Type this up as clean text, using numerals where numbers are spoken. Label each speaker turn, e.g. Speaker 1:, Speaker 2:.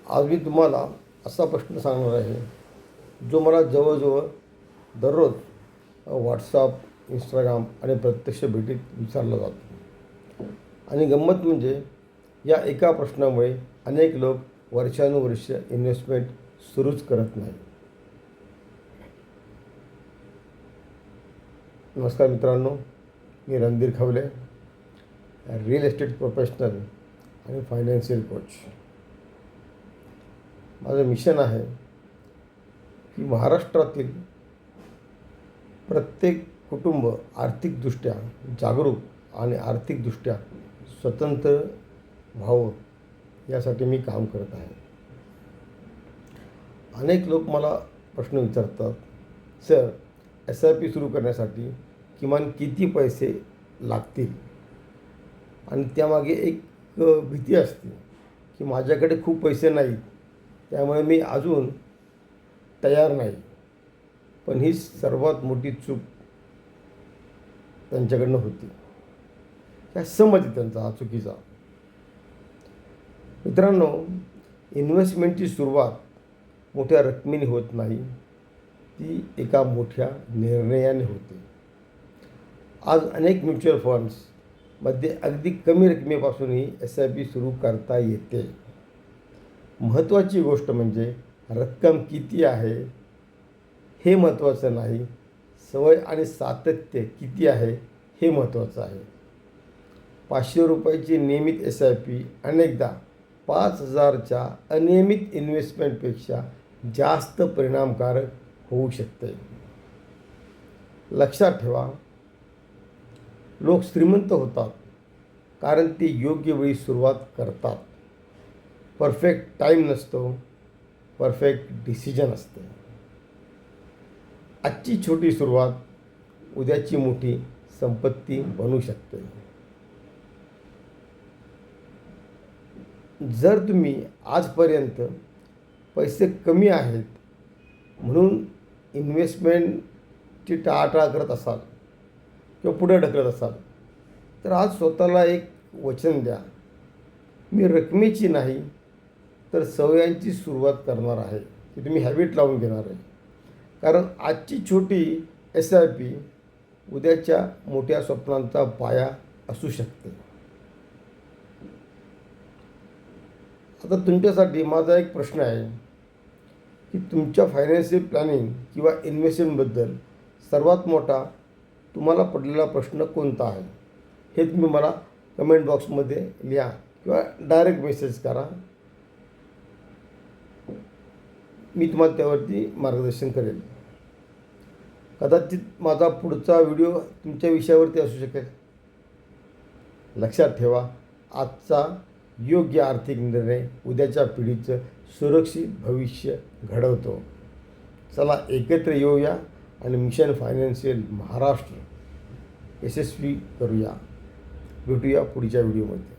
Speaker 1: आज मी तुम्हाला असा प्रश्न सांगणार आहे जो मला जवळजवळ दररोज व्हॉट्सअप, इंस्टाग्राम आणि प्रत्यक्ष भेटीत विचारला जातो. आणि गंमत म्हणजे या एका प्रश्नामुळे अनेक लोक वर्षानुवर्ष इन्व्हेस्टमेंट सुरूच करत नाही. नमस्कार मित्रांनो, मी रणधीर खवले, रिअल एस्टेट प्रोफेशनल आणि फायनान्शियल कोच. माझं मिशन आहे की महाराष्ट्रातील प्रत्येक कुटुंब आर्थिकदृष्ट्या जागरूक आणि आर्थिकदृष्ट्या स्वतंत्र व्हावं यासाठी मी काम करत आहे. अनेक लोक मला प्रश्न विचारतात, सर SIP सुरू करण्यासाठी किमान किती पैसे लागतील? आणि त्यामागे एक भीती असते की माझ्याकडे खूप पैसे नाहीत, त्यामुळे मी अजून तयार नाही. पण ही सर्वात मोठी चूक त्यांच्याकडनं होती. ह्या समज आहे त्यांचा हा चुकीचा. मित्रांनो, इन्व्हेस्टमेंटची सुरुवात मोठ्या रकमेने होत नाही, ती एका मोठ्या निर्णयाने होते. आज अनेक म्युच्युअल फंड्समध्ये अगदी कमी रकमेपासूनही SIP सुरू करता येते. महत्त्वाची गोष्ट म्हणजे रक्कम किती आहे हे महत्त्वाचं नाही, सवय आणि सातत्य किती आहे हे महत्त्वाचं आहे. 500 रुपयाची नियमित SIP अनेकदा 5,000च्या अनियमित इन्व्हेस्टमेंटपेक्षा जास्त परिणामकारक होऊ शकते. लक्षात ठेवा, लोक श्रीमंत होतात कारण ते योग्य वेळी सुरुवात करतात. परफेक्ट टाईम नसतो, परफेक्ट डिसिजन असते. आजची छोटी सुरुवात उद्याची मोठी संपत्ती बनू शकते. जर तुम्ही आजपर्यंत पैसे कमी आहेत म्हणून इन्व्हेस्टमेंटची टाळाटाळ करत असाल किंवा पुढे ढकलत असाल, तर आज स्वतःला एक वचन द्या, मी रकमेची नाही तर सवयांची सुरुवात करणार आहे, की तुम्ही हॅबिट लावून घेणार आहे. कारण आजची छोटी SIP उद्याच्या मोठ्या स्वप्नांचा पाया असू शकते. आता तुमच्यासाठी माझा एक प्रश्न आहे की तुमच्या फायनान्शियल प्लॅनिंग किंवा इन्व्हेस्टमेंटबद्दल सर्वात मोठा तुम्हाला पडलेला प्रश्न कोणता आहे हे तुम्ही मला कमेंट बॉक्समध्ये लिहा किंवा डायरेक्ट मेसेज करा. मी तुम्हाला त्यावरती मार्गदर्शन करेन. कदाचित माझा पुढचा व्हिडिओ तुमच्या विषयावरती असू शकेल. लक्षात ठेवा, आजचा योग्य आर्थिक निर्णय उद्याच्या पिढीचं सुरक्षित भविष्य घडवतो. चला एकत्र येऊया आणि मिशन फायनान्शियल महाराष्ट्र यशस्वी करूया. भेटूया पुढच्या व्हिडिओमध्ये.